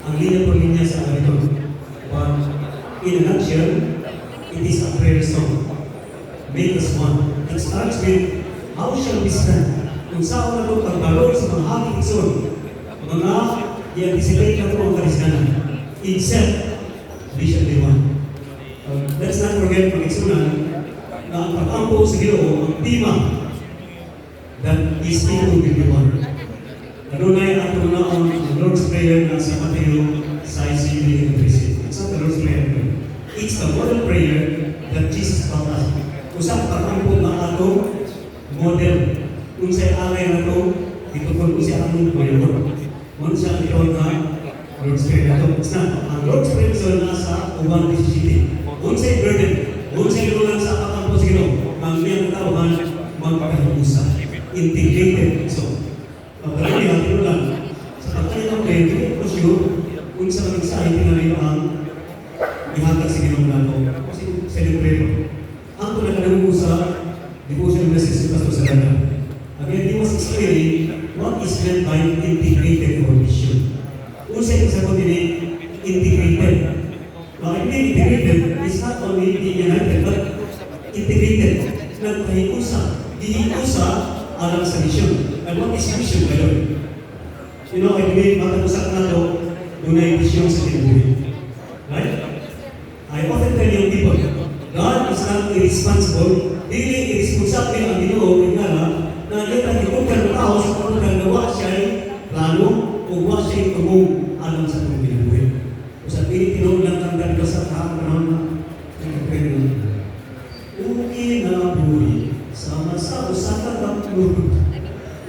ang linya por linya sa ganito. But in a nutshell, it is a prayer song. Make us one. It starts with, how shall we stand? Kung saan na ito pagbalog sa mga haking ikson, mga i-anticipate na ito ang karisganan. Except, we shall be one. Let's not forget pag iksunan, na ang pag-ampo sa Ginoo, ang tema, that is people will be one. Kanunay at kanunaon ang Lord's Prayer na sa Mateo 6:13. It's not the Lord's Prayer. It's the model prayer that Jesus taught us. Usap pag-ampo na ato model. Kung sa'y alay na ito, ito kung siya ang mayon. Kung siya ito na Lord's Prayer na ito. It's not. Ang Lord's Prayer so nasa ubang disisiti. Kung sa'y burden, kung sa'y lulang sa pag-ampo sa Ginoo, ang iyang katawan magkakausap. Integrated. So, pagkalami natin lang, sa pagkalilang prayer, hindi ko sure kung sa mag-exciting na rin ang ihatag sa Ginoo na ito. Kasi celebrate. Ang pinagkalamu sa devotional message sa Pastor Sarana. Again, he was explaining what is meant by integrated formation. Kung sa'yo sa pagkini, integrated. Now, integrated is not only being united, but integrated. Nagkahiusa. Dihiusa alam sa mission. And what is mission, by the way? You know, I believe, matag-usap na ito, dunay mission sa kinabuhi. Right? I often tell young people, God is not irresponsible. Dili irresponsible ang Ginoo kaya na iyang ibukan ng tao sa pagkakan na wa siya'y plano o wa siya'y tumong alam sa kanyang kinabuhi. O sa pinitinog lang ang ganito sa kahaman na nagpapagod. Ukinabuhi sama sa usapan ng lulog.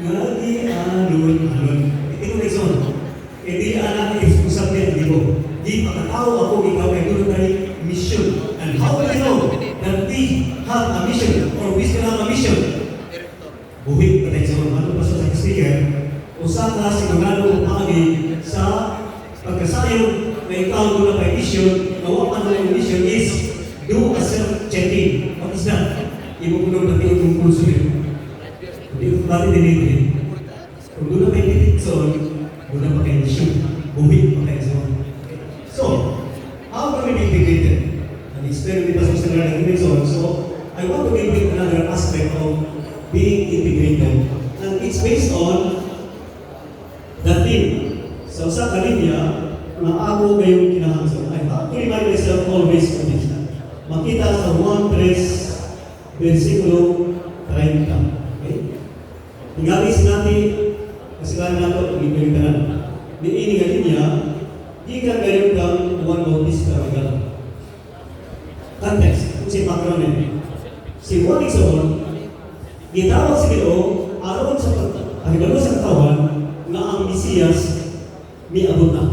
Nagi alon-alon. Ito na ison. Hindi anak irresponsible ang Ginoo. Di pagkatao ako ikaw ay doon tayo mission. And how do we know that we have a mission or we still have a mission? Buhit patay sa mga ano pa sa speaker, usaka sigurado pagi sa pagkasayang na ikaw doon na may mission, na what ano yung mission is do a self-checking. What is that? Ibupunong natin yung conclusion yun. Hindi ko natin dinitrin. Kung doon na may titikson, doon na pa kayo mission. Buhit patay sa mga. So, how can we be integrated? And explain with Pastor Sarana in so I want to give you another aspect of being integrated. And it's based on the theme. So sa kalinya, na ako ngayong kinahangso. I have to remind myself always of this. Makita sa 1 versikulo 30. Okay? Tingalis natin, kasilahan nato, pag-ibig ka na. Di ini kalinya, di ka gayon kang one notice ka regalo. Context, kung si Macron si Juan Ixon, gitawag si Ginoo aron sa pagkakalo sa katawan na ang Mesiyas miabot na.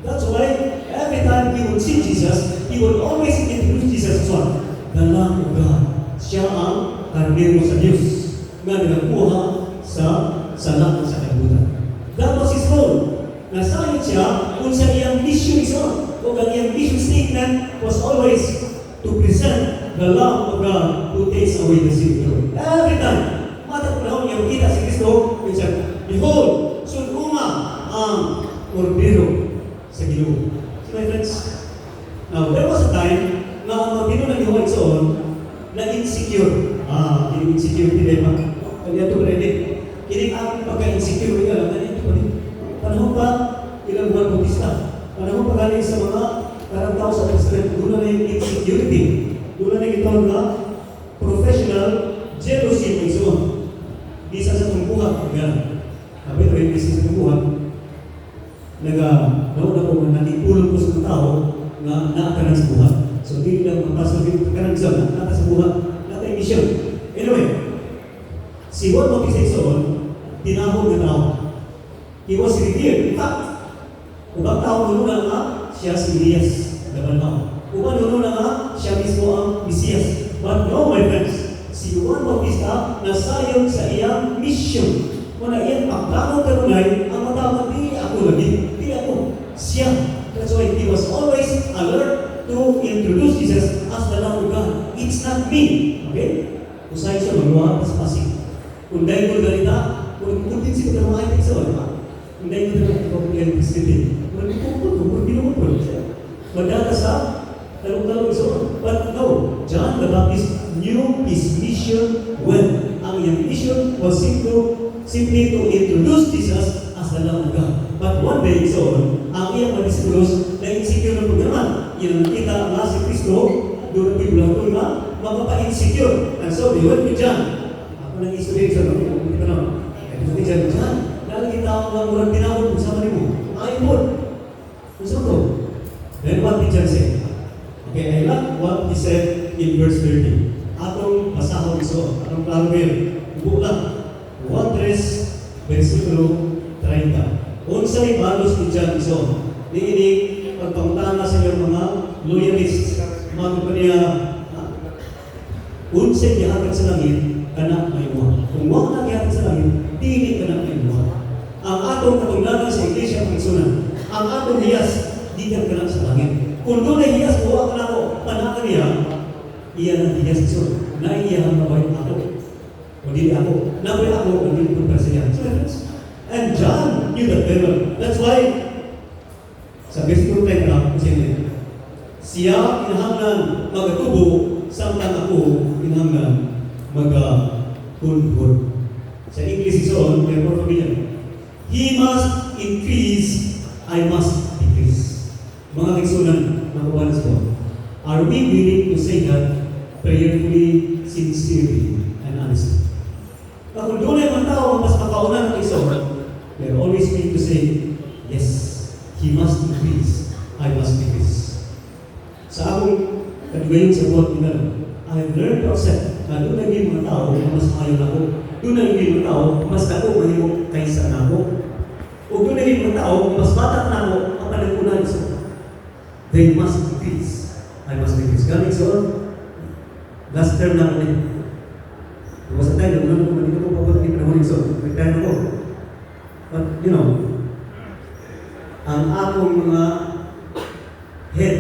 That's why every time he would see Jesus, he would always introduce Jesus as one. The Lamb of God. Siya ang karnero sa Diyos na nagkuha sa salat sa kalibutan. That was his role. Nasayod siya kung sa iyang mission is on. O ang iyang mission statement was always to present the Lamb of God who takes away the sin of the world. Every time, matang panahon niya makita si Kristo, and said, behold, sunuma ang kordero sa Ginoo. So my friends, now there was a time na ang mga Ginoo ng Juan Ixon na insecure. Yung insecurity din ba? Kaya ito pala din. Kini ang pagka-insecure ka lang, ito pa rin. Panahon pa, ilang buwan Bautista. Panahon pa galing sa mga karang tao sa Extreme, doon na yung insecurity. Doon na ito na professional jealousy ng Ixon. Bisa sa tungkuhan. Sabi ito yung bisa sa tungkuhan. Nauna ko na natipulong ko sa tao na naakanan sa buhat. So, hindi lang mapasok yung kanan sa naakanan sa buhat. Natin mission. Anyway, si Juan Bautista Ixon, tinahog na tao. He was revered. In fact, ubang tao nuna nga, siya si Elias. Daban tao. Ubang nuna nga, siya mismo ang Mesiyas. But no, my friends, si Juan Bautista nasayon sa iyang mission. Kung na iyang pagkakong kanunay, ang matawag, di ako lagi, di ako. Siya. That's why he was always alert to introduce Jesus as the Lamb of God. It's not me. Okay? Usay siya magluha sa pasig. Kung dahil ko ganita, kung din siya ka mga itig sa wala. Kung dahil ko ganita, from the city. Kung pinupun siya. Madala sa talong-talong iso. But no, John the Baptist knew his mission well. Ang iyang mission was simply to introduce Jesus as the Lamb of God. But one day, ang iyang mga disciples na insecure ng programa. Yan ang nakita nga si Kristo, doon ang bibulato na magpapa-insecure. And so, they went to John. Ako nang istorya sa mga ito na. Ito ni John, lalagin na ako ng murang tinawag kung sama mo. Ay po. Gusto ko. Then what did John say? Okay, I like what he said in verse 30. Atong basahon so, atong klaro yun. Bulan. 1 versikulo 30. Unsay balos ni John so, niini pagpangutana sa iyong mga loyalists, mga kumpanya, unsay gihatag sa langit, kana may muha. Kung wala gihatag sa langit, dili kana may muha. Ang atong katunglanan sa Iglesia Pagsunan, ang atong hiyas, di ka kana sa langit. Kung doon ay hiyas, buha ka na ako, panakan niya, iyan ang hiyas so, na iyan ang mabait ako. O dili ako, naboy ako, o dili ko para sa iyan. And John knew that very well. That's why, sa versikulo 10 na, siya kinahanglan magatubo, samtang ako kinahanglan mag-hunhun. Sa English is all, may more familiar. He must increase, I must decrease. Mga kaigsunan, mga kabalas ko, are we willing to say that prayerfully, sincerely, and honestly? Kung doon ay mga tao, mas makauna ng iso, they're always willing to say, yes, he must increase, I must decrease. Sa akong kagayon sa buhat nila, I've learned to accept na doon ay mga tao na mas ayaw na ako. Doon ay mga tao, mas ako mahimok kaysa na ako. O doon ay mga tao, mas bata na ako, kapalag ko na iso. They must decrease, I must decrease. Gamit so, last term na ako din. Diba sa tayo, nagulong ko, hindi ko papunta ni panahon iso. Retire ako. But, you know, ang akong mga head,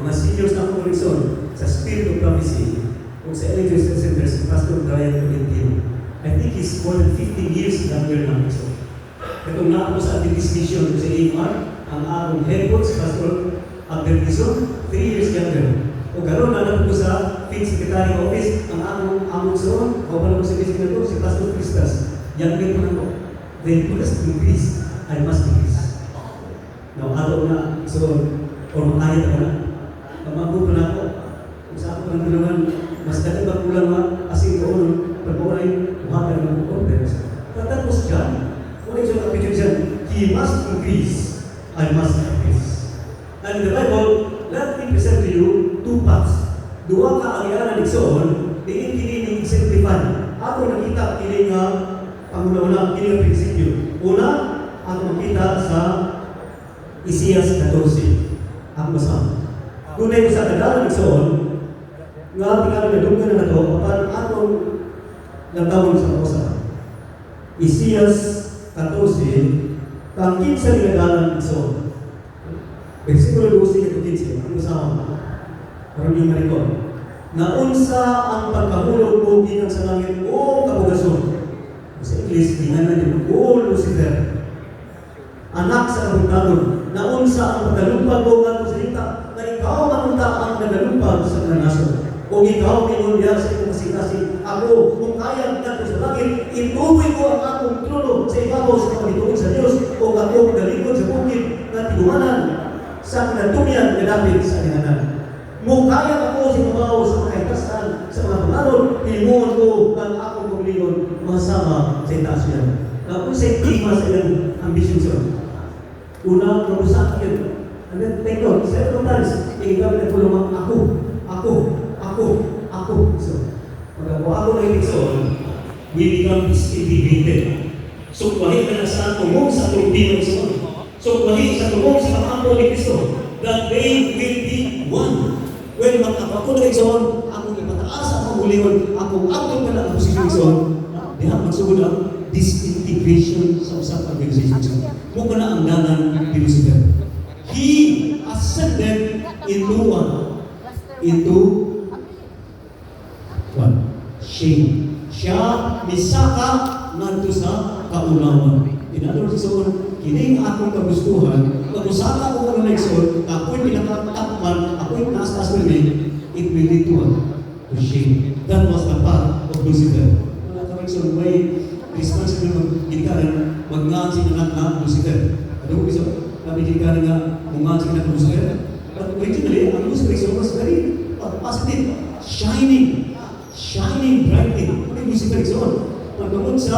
mga seniors na akong horizon, sa Spirit of Prophecy, o sa Electric Center, si Pastor Brian Tolentino, I think he's more than 15 years younger na ako. Katong na ako sa Adventist Mission sa AMR, ang akong head coach, Pastor Albertison, 3 years younger. O karon na ko sa Field Secretary Office, ang akong among soon, o pala ko sa Visitor ko, si Pastor Cristas, younger pa na ako. They must increase, I must increase. Now, ato na, so, o makayat ako na, pamago pa na ako, kung sa ako ng tulungan, mas dati ba kulang ma, kasi ito, pagpawalay, buhatan ng conference. Tatapos dyan, kung ito ang picture dyan, he must increase, I must increase. And in the Bible, let me present to you two paths. Dua ka ang iyanan ni Soon, diin kini ni Stefan. Ako nakita kini nga panguna-una, kini nga prinsipyo. Una, ako makita sa Isias 14. Ako masama. Tunay ko sa kadalan ni Soon, nga tingnan na dungan na ito, paano atong natawag sa kosa. Isias 14, tangkin sa niladalan ni Soon. Versikulo 12 ito 15, ang masama. Parang yung marikon. Naunsa ang pagkahulog mo ginang sa langit o kabugason. Sa English, ginganan yung o Lucifer. Anak sa kabugdagon. Naunsa ang pagkalumpag mo nga sa hita na ikaw manunta ang nagalumpag sa kanason. O ikaw minundiya sa iyong kasing-kasing. Ako, kung kaya natin sa langit, ituloy ko ang akong trono sa ibabaw sa pagituon sa Diyos o ako magalikod sa bukid na tigumanan sa kinatumian na dapit sa kinanan. Mukaya ako sa mabaw sa mga kaitasan, sa mga pangalon, himuon ko ang akong paglingon masama sa itaas yan. Na kung sa klima sa ilang ambisyon sa una, mabusak yun. And then, take note, several times, ikaw na tulungan ako. So, magagawa ako na ibig so, we become disintegrated. So, kahit na sa tumong sa turbino sa so, kahit sa tumong sa pag-ampo ni Kristo, that they will be one. When magkapako na ikson, akong ipataas ang hulingon, akong akong ka na ang posisyon ikson, diha magsugod ang disintegration sa usap organization. Mukha na ang danan ni Lucifer. He ascended into one. Into one. Shame. Siya misaka nandito sa kaulawan. In other words, kining akong kagustuhan, pag-usaka ko ng nag-exhort, ako'y pinakatakpan, ako'y naas-taas mo it will lead to shame. That was the path of Lucifer. Mga ka-exhort, may responsible magkikaran, mag-ngaan siya na Lucifer. Ano ko bisa? Nabigyan nga mag-ngaan siya na Lucifer. But originally, ang Lucifer was very positive, shining brightly. Ano yung Lucifer exhort? Pagkamun sa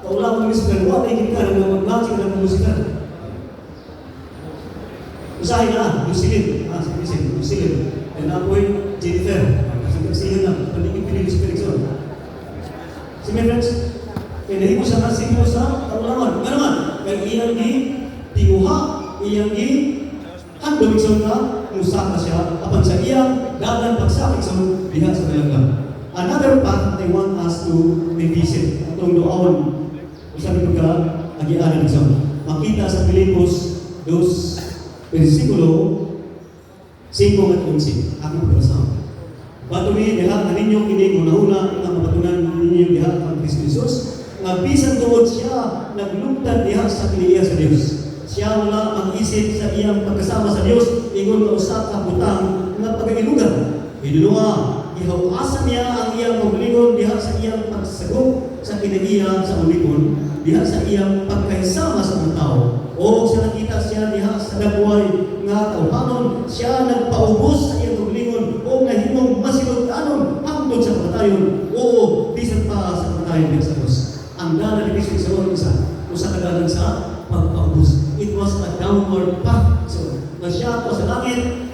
kaulang ng Lucifer, wala yung kita na mag-ngaan siya na Lucifer. Usahin na, Lucilin. Lucilin. And ako'y Jennifer. Kasi na, paligid ko ni Lucifer exhort. Si my friends, kaya nahin ko siya nasip mo sa kaulangan. Nga naman, kaya iyang tinguha, iyang handong exhort na, musaka siya, apan sa iyang dagan pagsakit sa diha sa dalaga. Another path I want us to revisit. Atong doon, sabi ko ka, agianan exam. Makita sa Pilipos 2, versikulo 5 at 11. Ako pagkasama. Batuli, diha, kaninyo kinig, una-una, ang mapatunan ninyo diha ang Kristo Jesus, nga bisan tuod siya, naglugtad diha sa kiniya sa Diyos. Siya wala ang isip sa iyang pagkasama sa Diyos, ingon na usap ang butang nga pag-ilugan. Idulunga, ihawasan niya ang iyang paglingon diha sa iyang pagsagop sa kinaiya sa ulikon, diha sa iyang pagkaisama sa mga tao. O sa nakita siya diha sa dabuhay nga tawhanon, siya nagpaubos sa iyang paglingon o nahimong masilog-anon hangtod sa patayon. Oo, bisan pa sa patayon diha sa Diyos. Ang dala ni Kristo sa ulo sa kadalan sa pagpaubos. It was a downward path. So, na siya po sa langit,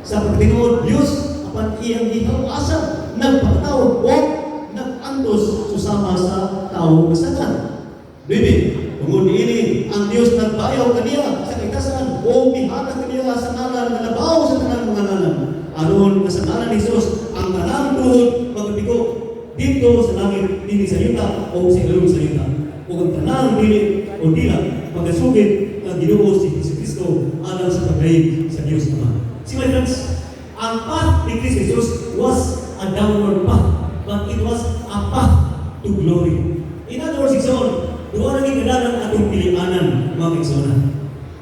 sa pagtinuod Diyos, apan iyang ihawasan, nagpakataw o nag-antos susama sa tao masagan. Bibi, tungod ini, ang Diyos nagbayaw kaniya sa kaitasan o mihatag kaniya sa ngalan na nabaw sa tanang mga ngalan. Aron nga sa ngalan ni Jesus, ang kanang tuhod magbigo dito sa langit, dili sa yuta o sa ilong sa yuta. O ang tanang dili o dila, pagkasugit ang Ginoo si Kristo alang sa paglayig sa Diyos Ama. See my friends, ang path ni Kristo Jesus was a downward path, but it was a path to glory. In other words, doon ang ikadalan atong pilianan, mga kaigsoonan.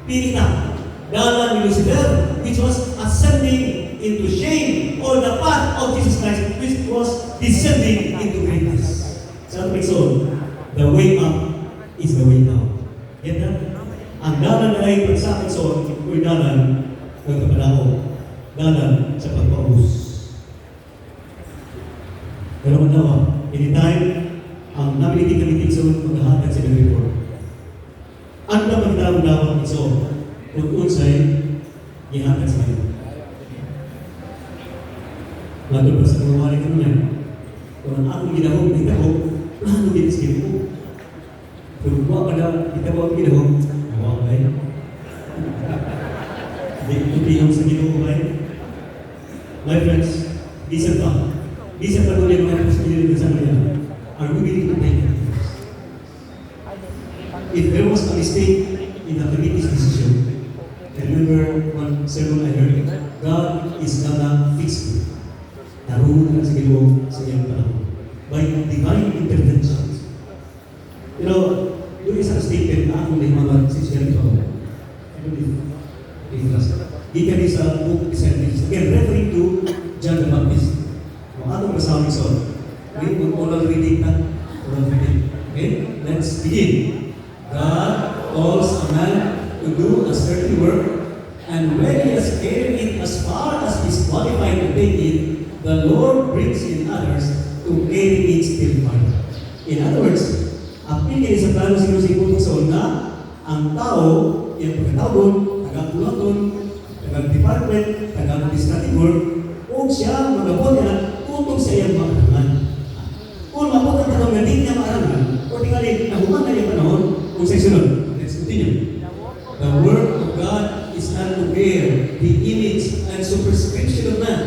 Pili na, dalan ni Lucifer, which was ascending into shame, or the path of Jesus Christ, which was descending into greatness. Sa kaigsoonan, the way up is the way down. Get that? Ang dalan na ay pagsakit sa or dalan ng kapanao, dalan sa pagpaubos. Pero manawa, anytime, ang nabilitig-kamitig sa maghahatag sa report. Ano na pagdalang-dalang iso kung unsay ihatag sa kanila? Lalo pa sa kumawari ka naman, kung ang akong ginahong, plano din sa ko. Kung buwa ka na, ginahong, okay? Hindi yung sa ginahong ba? My friends, bisa pa tuloy mga posibilidad sa kanila. Are we willing to take it? If there was a mistake in the committee's decision, remember one sermon I heard, God is gonna fix it. Naroon ka sa Ginoo sa iyong panahon. By divine intervention. You know, yung isang statement na akong nahimagan si Sherry Pao. I believe. Gikan sa book Descendants. Again, referring to John the Baptist. Kung atong masabi sa okay, oral reading na. Oral reading. Okay? Let's begin. God calls a man to do a certain work, and when he has carried it as far as he is qualified to take it, the Lord brings in others to carry it still farther. In other words, apil kayo sa plano sinusikutong sa una, ang tao, yung pagkatawon, taga-pulaton, taga-department, taga-administrative work, kung siya magabot na tutong sa iyang maarangan. Kung mabot ang tanong na di niya maarangan, o tingali, nahuman na yung panahon, kung sa'yo sunod. Let's continue. The word of God is not to bear the image and superscription of man.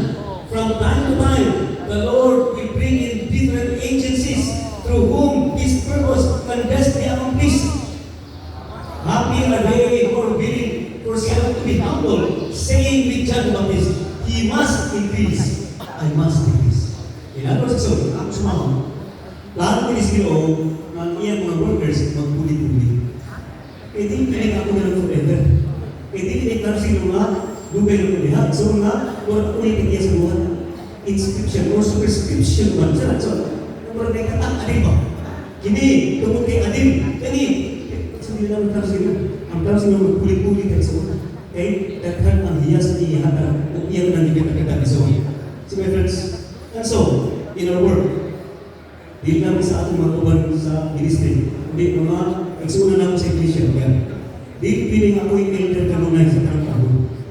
From time to time, the Lord will bring in different agencies through whom His purpose can best be accomplished. Happy are they who are willing for self to be humble, saying with John the Baptist, He must increase, I must decrease. In other words, so, ako sumama, lahat ng isigilo ng iyang mga workers magpuli-puli. Eh di, pinig ako na ng forever. mga dugay ng kulihan. So nga, wala ulit ang iya sa buwan. Inscription or superscription man. So, wala na katak, adin ba? Hindi, tungkol kay adin. Kani, sabi lang ang tapos nyo. Ang tapos nyo magkulit-kulit kayo sa buwan. Okay? Daghan ang hiyas na iyahatan o iyan na naging nakagani sa buwan. So my friends, and so, in our work, di namin sa atong mga kaban sa ministry, hindi mga nagsuna na ako sa iglesia. Di piling ako yung elder kanunay sa tarang-tao.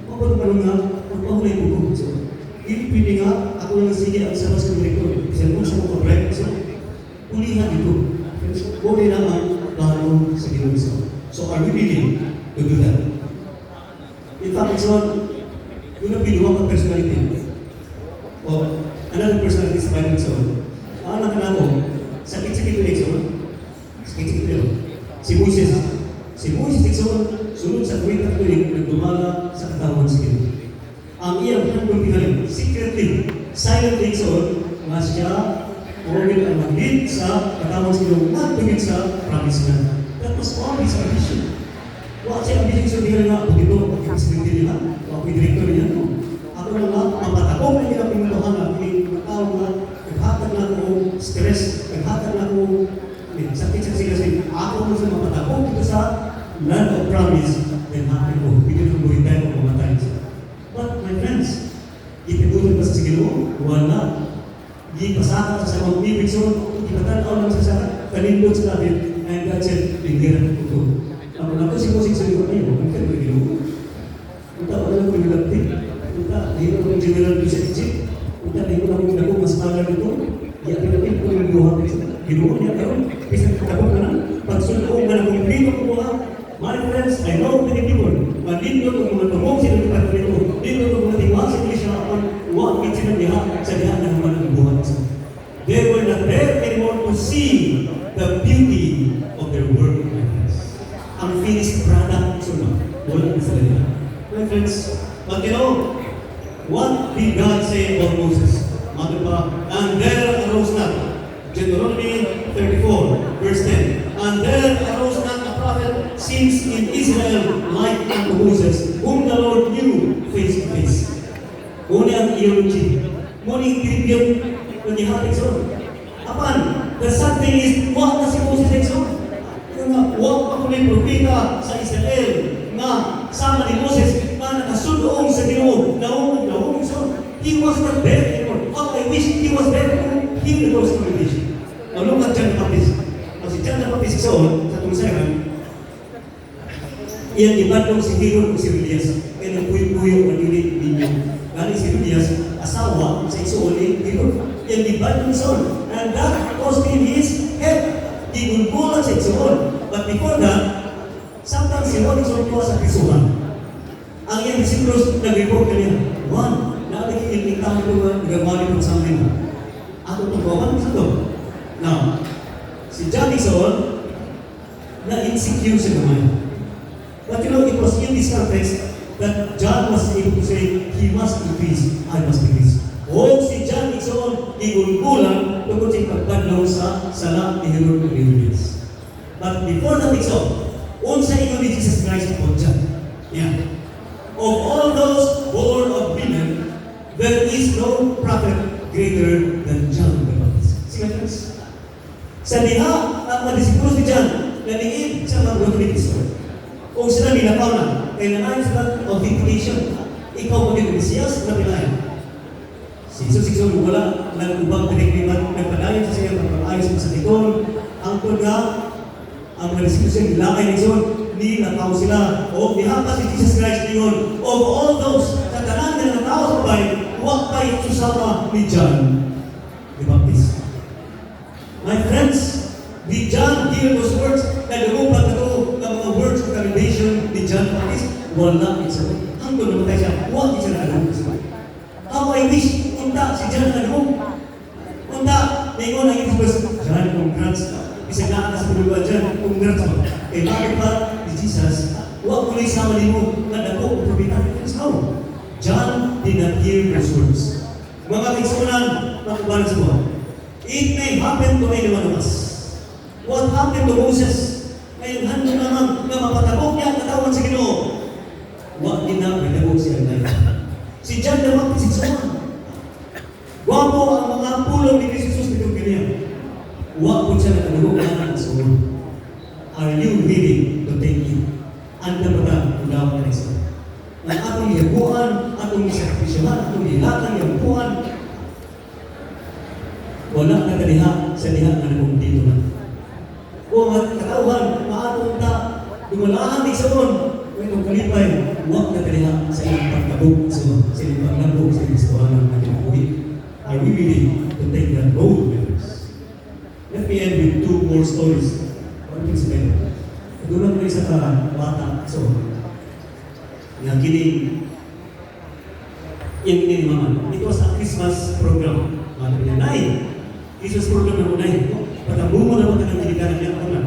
Mapag-palo nga, magpahulay ko. So, di piling nga, ako lang sige ang sabas ng rekord. Kasi kung sa mga break, so, ulihan ito. Huwag na ang plano sa Ginoo. So, are we willing to do that? In fact, it's not, yun ang pinuha ng personality. O, another personality sa Bible so, ang anak na ako, sakit-sakit ulit so, sakit-sakit ulit. Si Moises Dixon, sunod sa kuwit at kuwit, nagdumala sa katawan sa Ginoo. Ang iyang handong pinalim, secretly, silent Dixon, nga siya, organ ang mag-lead sa katawan sa Ginoo, nagtugit sa promise na. That was all his ambition. Wala siya ambition sa tingin nga, pag ito, pag-explain nila, o pag-director niya, no? Ako lang nga, mapatakong na nila pinatuhan na, pinatawag na, naghatag na ako stress, naghatag na ako sakit-sakit kasi ako mo sa mapatakong dito sa land of promise, then happy ko, bigyan ng buhay tayo kung mamatay siya. But my friends, itibutin pa sa Ginoo, wala. Di pasaka sa mga ibig so, ipatanaw lang sa kanindot sa natin, and God said, bigyan ko. Ang mga ko si Moses sa iyo, ay, huwag ka ng Ginoo. Punta ko lang kung nilapit. Punta, hindi ko ng general to sa Egypt. Punta, hindi ko lang kung nako mas magal nito. Di ang pinapit ko yung duha. Ginoo niya karon, pisang katabot na na. Pagsunod na kumplito ko mga. My friends, I know many people. Mandito ko mga tumong sila ng pagkakito. Dito ko mga tingwang sa Iglesia upon huwag sila diha sa diha na naman ang buhat. They were not there anymore to see the beauty of their work. Ang finished product, so wala na sila diha. My friends, but you know, what did God say about Moses? And there arose not, Deuteronomy 34, verse 10. And there arose not a prophet since in Israel like unto Moses, whom the Lord knew face to face. Muna ang eulogy. Muna yung tribute na nihatag sa Apan, the sad thing is, wak na si Moses Dixon. Wak pa kung may propita sa Israel na sama ni Moses na nakasundoong sa Ginoo, naungong son. He was not there anymore. Oh, I wish he was there to hear those congregation. Ano ka dyan napapis? Kasi dyan napapis sa tungsayan, iyan ibadong si Hiron o si Elias. Kaya nagpuyo-puyo ang unit ninyo. Galing si Elias, asawa sa isuon ni Hiron. Iyan ibadong son. And that cost him his head. Ginulbulan sa isuon. But before that, sometimes si Juan isuon ko sa pisuhan. Ang iyang disiplos nag-report kanina, Juan, nalagay yung tao ko na nagabali ko sa amin. Ako tugawan sa ito. Now, si John Dixon, na-insecure sa gamay. But you know, it was in this context that John was able to say, he must increase, I must decrease. O si John Dixon, igulgulan tungkol sa pagpadlaw sa sala ni Herod Cornelius. But before the Dixon, unsa ingon ni Jesus Christ about John? Yeah. Of all those born of women, there is no prophet greater than John the Baptist. See my friends? Sa diha, ang mga disipulos ni John, naliin sa mga Baptist. Kung sila nilapaw na, kaya nanayon sila of vindication. Ikaw mo din Mesiyas na pinayan. Si Jesus Ikson wala, nag-ubang pinagriman, nagpadayon sa siya, pagpapayos sa likon. Ang nga, ang mga disipulos niya, nilakay ni Ikson, nilakaw sila. O diha si Jesus Christ niyon. Of all those, katanan na natawa sa bahay, huwag kayo susama ni John the Baptist. My friends, did John hear those words? Nag-upat na ito ng mga words of commendation ni John the Baptist? Wala ito. Ang doon namatay siya, huwag ito na alam. How I wish, unta si John na alam. Unta, ngayon ang itis John, congrats. Isang na sa pulugan dyan, congrats mo. Eh bakit ba ni Jesus, huwag mo na isama mo na dako o propita. How? John did not hear those words. Mga kaisunan, makubalan sa buwan. It may happen to any one of us. What happened to Moses? Ngayon, hando naman na mapatabok niya ang katawan sa Ginoo. What did mahina, may tagong siya life. Si John the Baptist, wapo ang mga pulong ni Jesus nitong kanya. Wapo siya na kalugo na sa ulo. Are you willing to take it? Anda ba na ulaw na isa? Ang atong yabuan, atong sakrisyahan, atong hilatan, yabuan, wala na kaliha sa liha na nagong dito na. Kung ang katauhan, maatong ta, dumalahan di sa on, itong kalipay, huwag na kaliha sa ilang pagkabog, sa ilang paglabog, sa ilang istohanan na kinabuhi. Are we willing to take that road with us? Let me end with two more stories. One thing sa kayo. Doon lang isa ka bata. So, nga kining in mama. It was a Christmas program. Mata niya, Nay! Christmas program na mo, Nay. Patabungo na mo ka ng kinikanan niya. Ako na.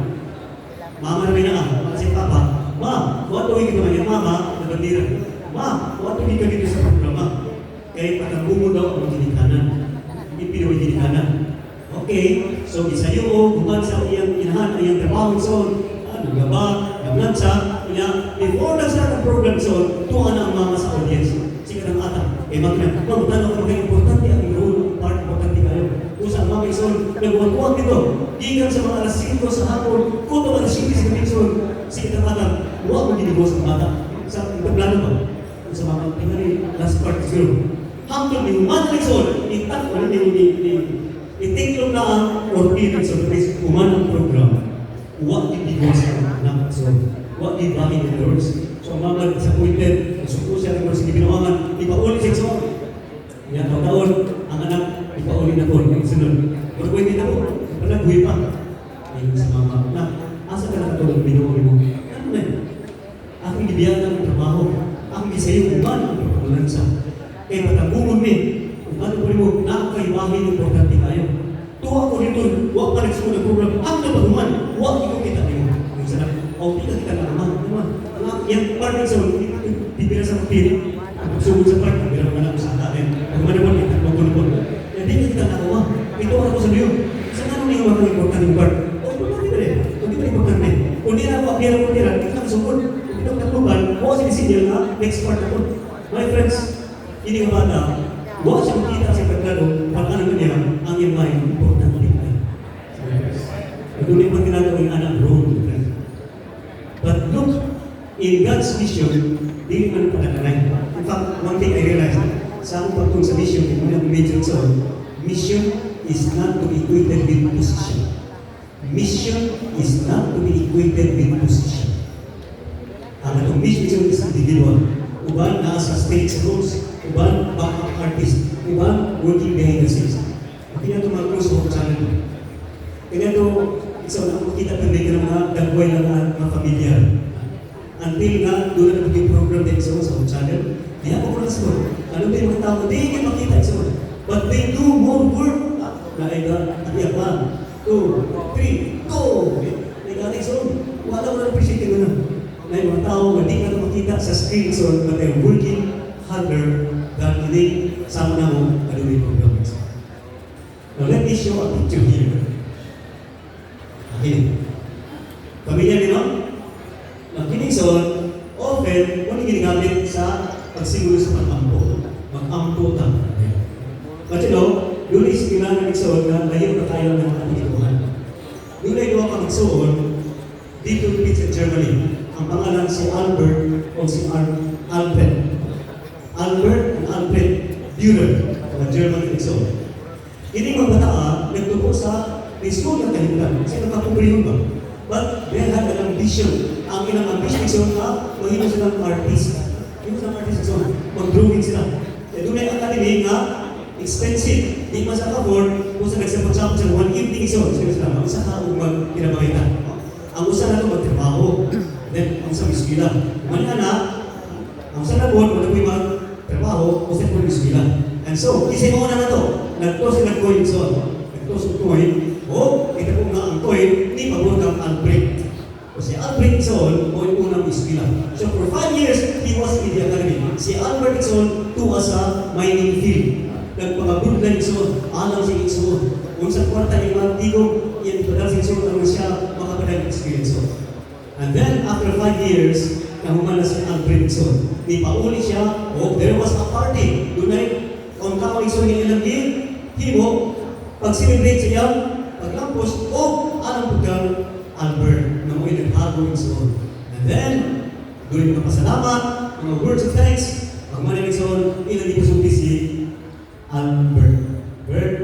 Mama na may naa. Kasi Papa, Ma, wato hindi ka niya. Mama, nabandira. Ma, wato hindi ka dito sa programa. Kaya patabungo daw ang kinikanan. Hindi pinaway kinikanan. Okay, so isa yung guman sa iyang inahan, iyang trabaho so nagaba, naglansa, niya, before nag-start ang program so tuwa na ang mama sa audience. Sige ng ata, magna, magtano ka maging importante ang role, part importante kayo. Kung sa mama isol, nagwag-wag dito, ikan sa mga alas 5 sa hapon, kung ito alas 5 sa isol, sige ng ata, huwag mo ginigos ang bata. Sa plano ba? Kung sa mama, tingnan last part siguro. Hanggang may human isol, itak ko na i-take lang na ang orpinag sa place kuman ang program. What did he go sa anak? So, what did he in the doors? So, ang mga disappointed, nagsuko siya ng mga ginawangan, ipauli siya sa mga. Yan, taon, ang anak, ipauli na po, yung sunod. Pero pwede na po, wala, buhay pa. Ayun sa mama, na, asa ka na ito ng binuuli mo? Ano na yun? Aking gibiyan ng trabaho, aking gisayo kung ba ang pagpapalansa. Kaya patagumon min, ano po rin mo, nakakaiwahin yung importante kayo. Tuwa ko rito, huwag ka nagsunod ng program. Ang nabaguman, huwag ikaw kita rin. Yung sarap, o kita kita na naman. Yung part sa pipira sa pagpili, sumod sa part, pero wala ko sa atin. Ang manawan, magpunapon. Hindi kita nakuha. Ito ako sa liyo. Sa ano na yung mga importante yung part? O, hindi ba rin? Hindi ba importante? Kung di na ako, kaya ako tira, kita na sumod. Kung ito katluban, huwag sinisigil na, next part ako. My friends, hindi ka bata, huwag siya makita sa pagkano, pag ano niya, ang iyong mind, importante tayo. Ito rin pang ginagawa yung anak road. But look, in God's mission, di naman pagkakanay. In fact, one thing I realized, sa akong pagtong sa mission, yung mga mention sa mission is not to be equated with position. Mission is not to be equated with position. Ang atong mission is individual. Uban na sa stage roles, uban backup artist, uban working behind the scenes. Hindi na ito mga close home channel. Kaya ito, isa na makita pa rin ka ng mga dagway ng mga pamilya. Until nga, doon na naging program din sa home channel. Di ako ko sa mga. Ano ba yung mga tao? Di ka makita sa mga. But they do more work. Naiga, iya 1, 2, 3, go! Naiga, so, wala mo na appreciate ko na. Na yung mga tao, hindi ka na makita sa screen, so, but they're working harder than hindi sama na mo kaluwi program. Now, let me show a picture here. Okay. Pamilya nino? Nakinig sa often, kung ginagamit sa pagsiguro sa pag-ampo. Mag-ampo ta. But you know, doon ay sinila na nagsaon na layo na tayo ng mga pinituhan. Doon ay gawa kang nagsaon dito sa Germany. Ang pangalan si Albert o si Alfred. Albert and Alfred Dürer, mga German nagsaon. Hindi mga bataa, nagtupo sa school ng kahimutan. Kasi nakakumpulihon ba? But they had an ambition. Ang ilang ambition na mahino silang artist. Mahino silang artist so mag-drawing sila. E doon ay academy nga expensive. Di man sa afford kung sa nagsapot-sapot sa one evening so sila ang isa ka umag kinabahitan. Ang usa na ito magtrabaho. Then, ang sa miskila. Manya na, ang sa labon, wala ko'y magtrabaho, o sa ko'y miskila. And so, kisay mo na ito. Nagto sila coin so. Nagto sa coin. O, kita po nga ang coin, ni pagod ang Albrecht. Si Albrecht Sol, o yung unang miskila. So, for 5 years, he was in the academy. Si Albrecht Sol, to as a mining field. Nagpagabudlan Sol, alam si Sol. Kung sa kwarta yung mga tigong, yan ipadal si Sol, ano siya, makapadal experience Sol. And then, after 5 years, na humana si Alfredson. Ni pauli siya, oh, there was a party. Dunay, kung kapaligson ni ilang himo, pag-celebrate siya, paglampos, oh, anong pagkang Albert na mo'y naghago igsoon. And then, doon mga pasalamat, mga words of thanks, pag manimigsoon, ilang di kusumpi si Albert. Bert,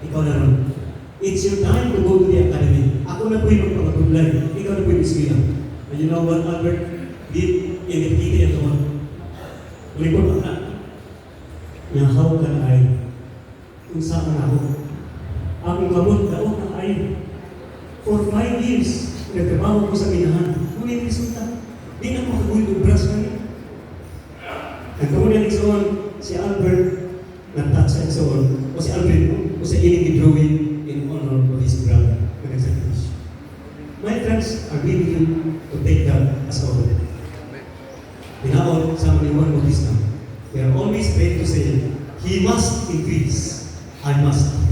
ikaw na ron. It's your time to go to the academy. Ako na po'y magpapatuloy. Ikaw na po'y biskwila. And you know what, Albert? Did i-indicate ito mo. Ulikot ka na. Na how can I? Kung saan ako? Akong kamot daon na ay. For 5 years, nagtrabaho ko sa minahan. Ngunit resulta, di na makagulit ng brush kami. Nagkamunan igsoon, si Albert, nag-touch sa igsoon, o si Albert, o si Ining drawing in honor of his brother. My friends are giving you to take that as our honor. Binaon sa maniwan mo Islam. We are always trained to say, he must increase, I must